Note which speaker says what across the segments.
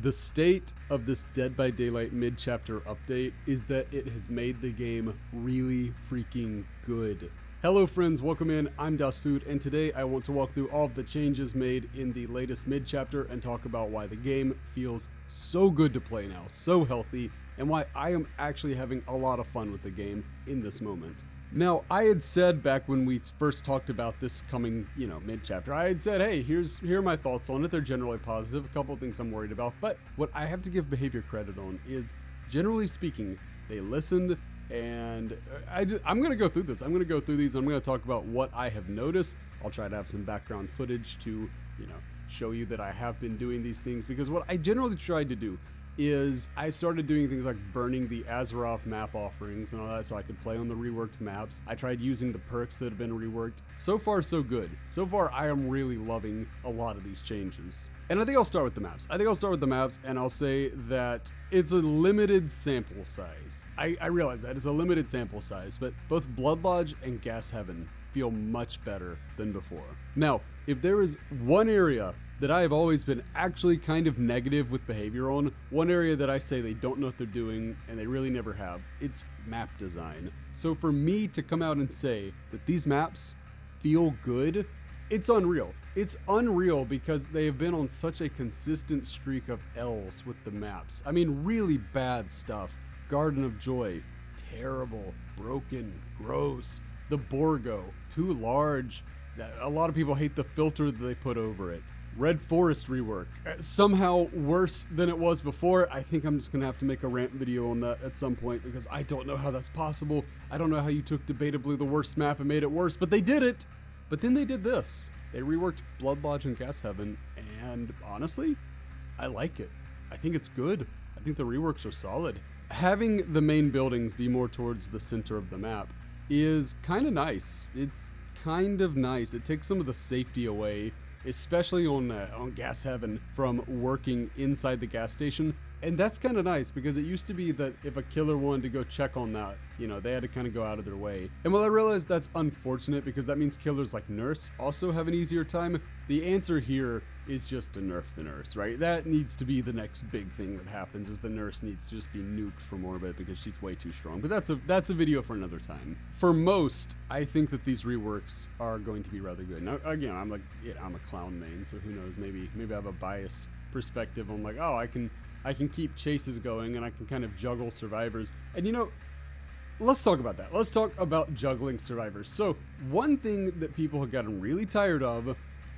Speaker 1: The state of this Dead by Daylight mid-chapter update is that it has made the game really freaking good. Hello friends, welcome in, I'm DasFood, and today I want to walk through all of the changes made in the latest mid-chapter and talk about why the game feels so good to play now, so healthy, and why I am actually having a lot of fun with the game in this moment. Now, I had said back when we first talked about this coming, mid-chapter, I had said, hey, here are my thoughts on it. They're generally positive, a couple of things I'm worried about, but what I have to give Behavior credit on is, generally speaking, they listened, and I'm going to go through this. I'm going to go through these, and I'm going to talk about what I have noticed. I'll try to have some background footage to, show you that I have been doing these things, because what I generally tried to do is I started doing things like burning the Azeroth map offerings and all that so I could play on the reworked maps. I tried using the perks that have been reworked. So far, so good. So far, I am really loving a lot of these changes. And I think I'll start with the maps. And I'll say that it's a limited sample size. I realize that it's a limited sample size, but both Blood Lodge and Gas Heaven feel much better than before. Now, if there is one area that I have always been actually kind of negative with Behavior on, one area that I say they don't know what they're doing, and they really never have, it's map design. So for me to come out and say that these maps feel good, it's unreal. It's unreal because they have been on such a consistent streak of L's with the maps. I mean, really bad stuff. Garden of Joy, terrible, broken, gross. The Borgo, too large. A lot of people hate the filter that they put over it. Red Forest rework, somehow worse than it was before. I think I'm just gonna have to make a rant video on that at some point because I don't know how that's possible. I don't know how you took debatably the worst map and made it worse, but they did it. But then they did this. They reworked Blood Lodge and Gas Heaven, and honestly, I like it. I think it's good. I think the reworks are solid. Having the main buildings be more towards the center of the map is kind of nice. It's kind of nice. It takes some of the safety away, especially on Gas Heaven, from working inside the gas station. And that's kind of nice because it used to be that if a killer wanted to go check on that, they had to kind of go out of their way. And while I realize that's unfortunate because that means killers like Nurse also have an easier time, the answer here is just to nerf the Nurse, right? That needs to be the next big thing that happens, is the Nurse needs to just be nuked from orbit because she's way too strong. But that's a video for another time. For most, I think that these reworks are going to be rather good. Now, again, I'm a clown main, so who knows? Maybe I have a biased perspective on like, oh, I can keep chases going and I can kind of juggle survivors. And let's talk about that. Let's talk about juggling survivors. So one thing that people have gotten really tired of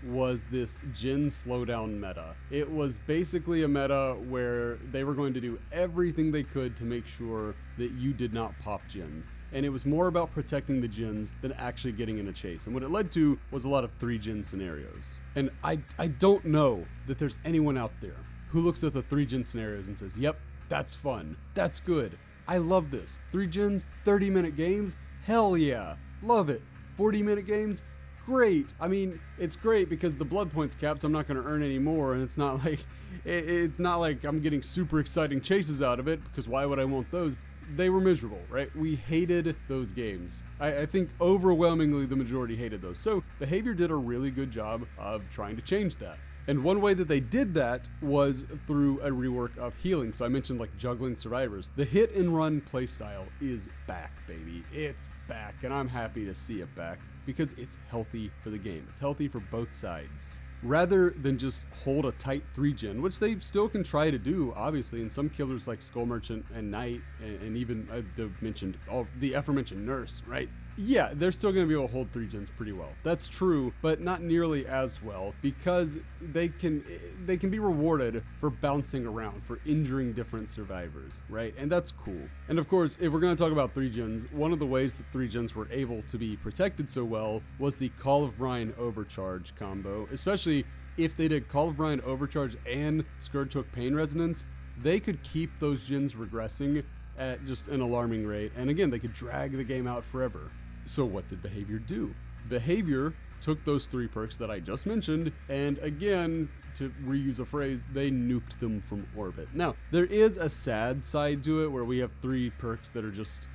Speaker 1: was this gen slowdown meta. It was basically a meta where they were going to do everything they could to make sure that you did not pop gens. And it was more about protecting the gens than actually getting in a chase. And what it led to was a lot of 3-gen scenarios. And I don't know that there's anyone out there who looks at the 3-gen scenarios and says, yep, that's fun, that's good, I love this. 3 gens, 30-minute games, hell yeah, love it. 40-minute games, great. I mean, it's great because the blood points cap, so I'm not going to earn any more, and it's not like I'm getting super exciting chases out of it, because why would I want those? They were miserable, right? We hated those games. I think overwhelmingly the majority hated those. So Behavior did a really good job of trying to change that. And one way that they did that was through a rework of healing. So I mentioned like juggling survivors. The hit and run playstyle is back, baby. It's back, and I'm happy to see it back because it's healthy for the game. It's healthy for both sides. Rather than just hold a tight 3-gen, which they still can try to do, obviously, and some killers like Skull Merchant and Knight, and even the aforementioned Nurse, right? Yeah, they're still going to be able to hold 3-gens pretty well. That's true, but not nearly as well because they can be rewarded for bouncing around, for injuring different survivors, right? And that's cool. And of course, if we're going to talk about 3-gens, one of the ways that 3-gens were able to be protected so well was the Call of Brine Overcharge combo, especially if they did Call of Brine Overcharge and Scourge Hook Pain Resonance. They could keep those gens regressing at just an alarming rate, and again, they could drag the game out forever. So what did Behavior do? Behavior took those 3 perks that I just mentioned, and again, to reuse a phrase, they nuked them from orbit. Now, there is a sad side to it where we have 3 perks that are just,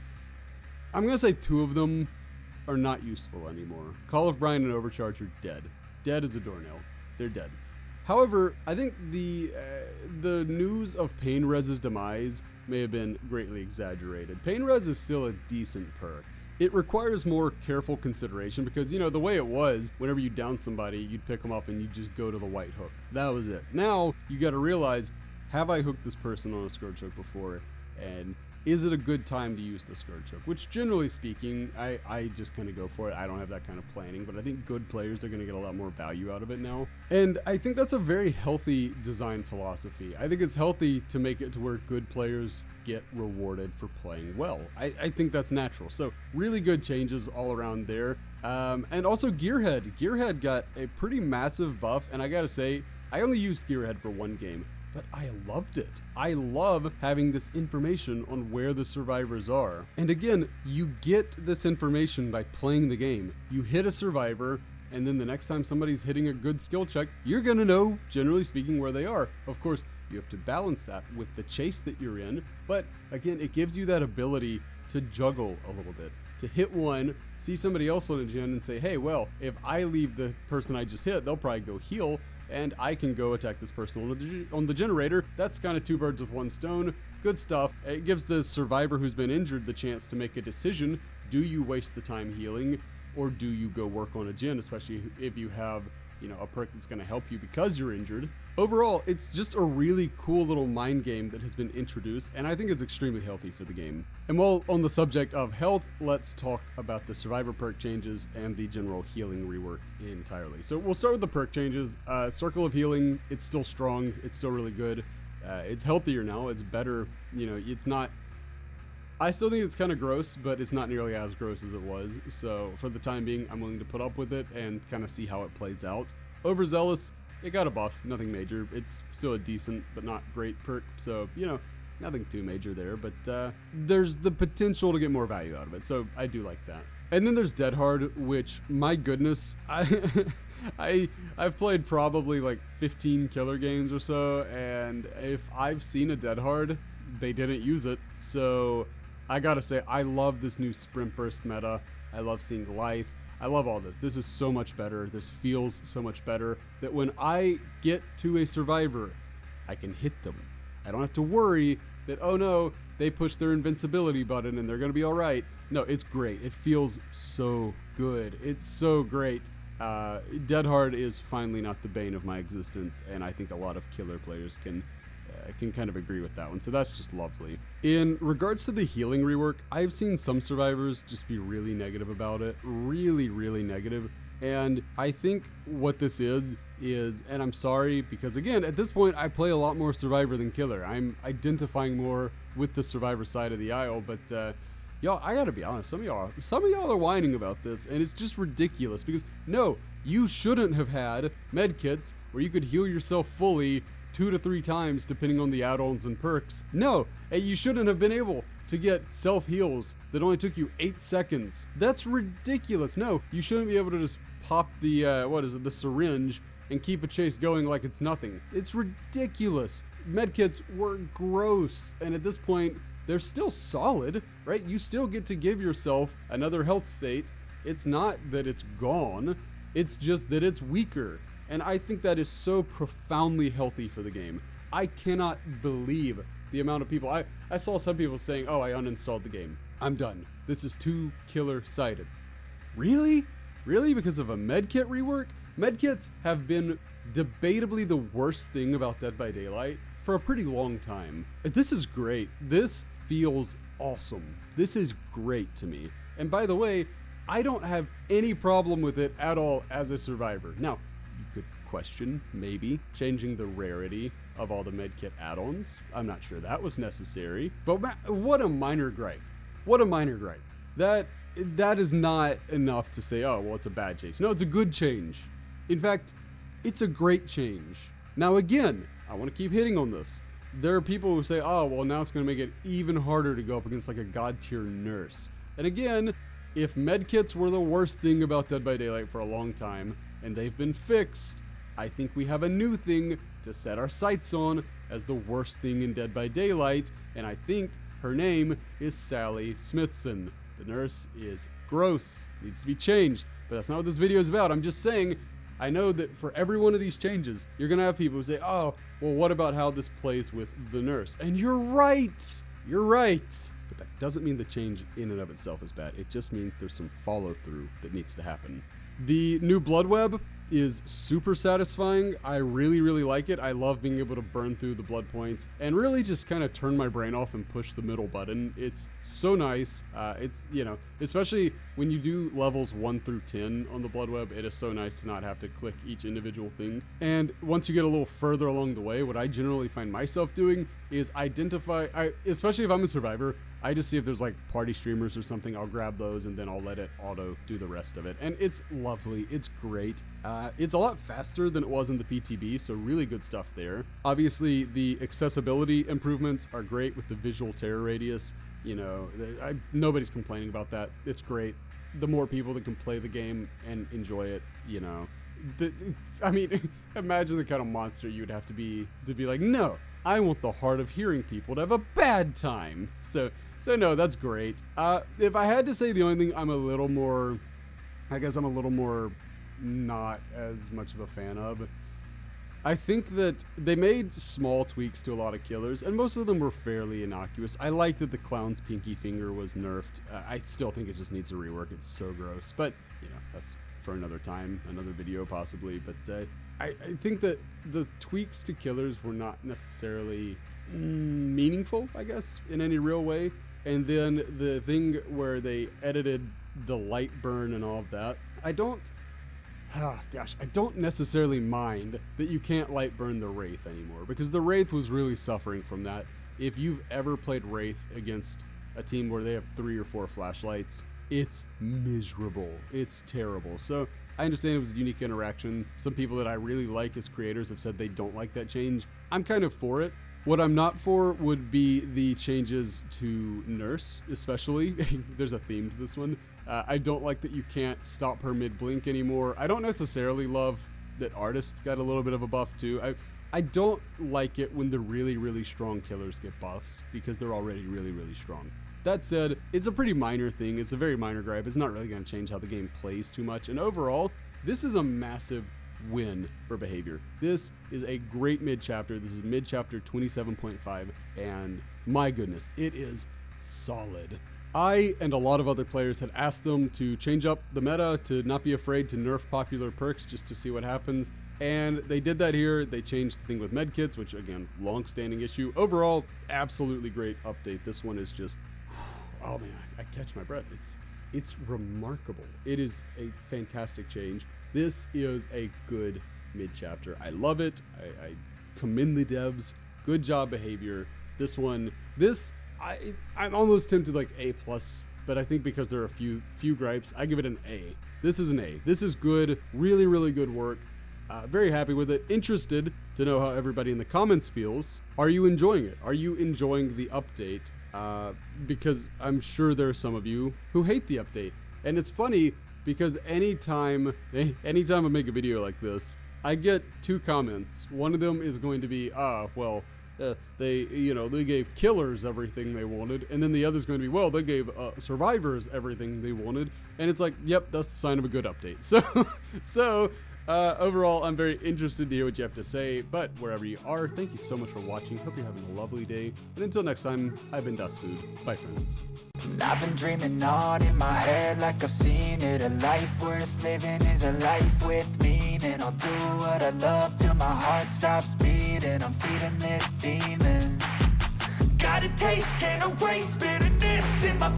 Speaker 1: I'm gonna say 2 of them are not useful anymore. Call of Brine and Overcharge are dead. Dead as a doornail. They're dead. However, I think the news of Pain Res's demise may have been greatly exaggerated. Pain Res is still a decent perk. It requires more careful consideration because, you know, the way it was, whenever you down somebody, you'd pick them up and you'd just go to the white hook. That was it. Now, you gotta realize, have I hooked this person on a scourge hook before? And is it a good time to use the scourge hook? Which, generally speaking, I just kind of go for it. I don't have that kind of planning, but I think good players are going to get a lot more value out of it now. And I think that's a very healthy design philosophy. I think it's healthy to make it to where good players get rewarded for playing well. I think that's natural. So really good changes all around there. And also Gearhead. Gearhead got a pretty massive buff, and I gotta say, I only used Gearhead for one game, but I loved it. I love having this information on where the survivors are. And again, you get this information by playing the game. You hit a survivor, and then the next time somebody's hitting a good skill check, you're gonna know, generally speaking, where they are. Of course, you have to balance that with the chase that you're in, but again, it gives you that ability to juggle a little bit. To hit one, see somebody else on a gen and say, hey, well, if I leave the person I just hit, they'll probably go heal, and I can go attack this person on the generator. That's kind of two birds with one stone. Good stuff. It gives the survivor who's been injured the chance to make a decision. Do you waste the time healing, or do you go work on a gen, especially if you have, you know, a perk that's going to help you because you're injured. Overall, it's just a really cool little mind game that has been introduced, and I think it's extremely healthy for the game. And while on the subject of health, let's talk about the survivor perk changes and the general healing rework entirely. So we'll start with the perk changes. Circle of Healing, it's still strong, it's still really good. It's healthier now, it's better, you know, it's not... I still think it's kind of gross, but it's not nearly as gross as it was. So for the time being, I'm willing to put up with it and kind of see how it plays out. Overzealous, it got a buff, nothing major. It's still a decent but not great perk, so, you know, nothing too major there, but there's the potential to get more value out of it, so I do like that. And then there's Dead Hard, which, my goodness, I've played probably like 15 killer games or so, and if I've seen a Dead Hard, they didn't use it, so I gotta say, I love this new sprint burst meta. I love seeing life. I love all this. This is so much better. This feels so much better that when I get to a survivor, I can hit them. I don't have to worry that, oh no, they pushed their invincibility button and they're gonna be all right. No, it's great. It feels so good. It's so great. Dead Hard is finally not the bane of my existence, and I think a lot of killer players can kind of agree with that one, so that's just lovely. In regards to the healing rework, I've seen some survivors just be really negative about it, really negative, and I think what this is, and I'm sorry, because again, at this point, I play a lot more survivor than killer. I'm identifying more with the survivor side of the aisle, but y'all, I gotta be honest, some of y'all are whining about this, and it's just ridiculous, because no, you shouldn't have had medkits where you could heal yourself fully 2 to 3 times depending on the add-ons and perks. No, you shouldn't have been able to get self-heals that only took you 8 seconds. That's ridiculous. No, you shouldn't be able to just pop the, the syringe and keep a chase going like it's nothing. It's ridiculous. Medkits were gross, and at this point, they're still solid, right? You still get to give yourself another health state. It's not that it's gone, it's just that it's weaker. And I think that is so profoundly healthy for the game. I cannot believe the amount of people. I saw some people saying, oh, I uninstalled the game. I'm done. This is too killer-sided. Really? Really? Because of a medkit rework? Medkits have been debatably the worst thing about Dead by Daylight for a pretty long time. This is great. This feels awesome. This is great to me. And by the way, I don't have any problem with it at all as a survivor. Now, you could question, maybe, changing the rarity of all the medkit add-ons. I'm not sure that was necessary, but what a minor gripe. What a minor gripe. That is not enough to say, oh, well, it's a bad change. No, it's a good change. In fact, it's a great change. Now, again, I want to keep hitting on this. There are people who say, oh, well, now it's going to make it even harder to go up against like a god tier nurse. And again, if medkits were the worst thing about Dead by Daylight for a long time, and they've been fixed, I think we have a new thing to set our sights on as the worst thing in Dead by Daylight, and I think her name is Sally Smithson. The nurse is gross, needs to be changed, but that's not what this video is about. I'm just saying, I know that for every one of these changes, you're going to have people who say, oh, well, what about how this plays with the nurse? And you're right. You're right. But that doesn't mean the change in and of itself is bad. It just means there's some follow through that needs to happen. The new blood web is super satisfying. I really, really like it. I love being able to burn through the blood points and really just kind of turn my brain off and push the middle button. It's so nice. It's, you know, especially when you do levels 1 through 10 on the blood web, it is so nice to not have to click each individual thing. And once you get a little further along the way, what I generally find myself doing is especially if I'm a survivor, I just see if there's like party streamers or something, I'll grab those and then I'll let it auto do the rest of it. And it's lovely, it's great. It's a lot faster than it was in the PTB, so really good stuff there. Obviously, the accessibility improvements are great with the visual terror radius. You know, nobody's complaining about that. It's great. The more people that can play the game and enjoy it, you know. I mean, imagine the kind of monster you would have to be like, no, I want the hard of hearing people to have a bad time. So no, that's great. If I had to say the only thing I'm a little more not as much of a fan of, I think that they made small tweaks to a lot of killers, and most of them were fairly innocuous. I like that the clown's pinky finger was nerfed. I still think it just needs a rework. It's so gross, but you know, that's for another time, another video possibly. But I think that the tweaks to killers were not necessarily meaningful, I guess, in any real way. And then the thing where they edited the light burn and all of that, I don't necessarily mind that you can't light burn the Wraith anymore, because the Wraith was really suffering from that. If you've ever played Wraith against a team where they have 3 or 4 flashlights, it's miserable. It's terrible. So I understand it was a unique interaction. Some people that I really like as creators have said they don't like that change. I'm kind of for it. What I'm not for would be the changes to Nurse, especially. There's a theme to this one. I don't like that you can't stop her mid-blink anymore. I don't necessarily love that Artist got a little bit of a buff too. I don't like it when the really, really strong killers get buffs, because they're already really, really strong. That said, it's a pretty minor thing. It's a very minor gripe. It's not really going to change how the game plays too much. And overall, this is a massive win for behavior. This is a great mid-chapter. This is mid-chapter 27.5, and my goodness, it is solid. I and a lot of other players had asked them to change up the meta, to not be afraid to nerf popular perks just to see what happens, and they did that here. They changed the thing with medkits, which again, long-standing issue. Overall, absolutely great update. This one is just, oh man, I catch my breath. It's remarkable. It is a fantastic change. This is a good mid-chapter. I love it. I commend the devs. Good job, behavior. I'm almost tempted like A+, but I think because there are a few gripes, I give it an A. This is an A. This is good. Really, really good work. Very happy with it. Interested to know how everybody in the comments feels. Are you enjoying it? Are you enjoying the update? Because I'm sure there are some of you who hate the update. And it's funny because anytime I make a video like this, I get 2 comments. One of them is going to be, they gave killers everything they wanted, and then the other's going to be, well, they gave survivors everything they wanted, and it's like, yep, that's the sign of a good update. So overall, I'm very interested to hear what you have to say, but wherever you are, thank you so much for watching. Hope you're having a lovely day, and until next time, I've been DustFood. Bye, friends.
Speaker 2: And I've been dreaming on in my head like I've seen it. A life worth living is a life with meaning. I'll do what I love till my heart stops beating. I'm feeding this demon. Got a taste, can't erase,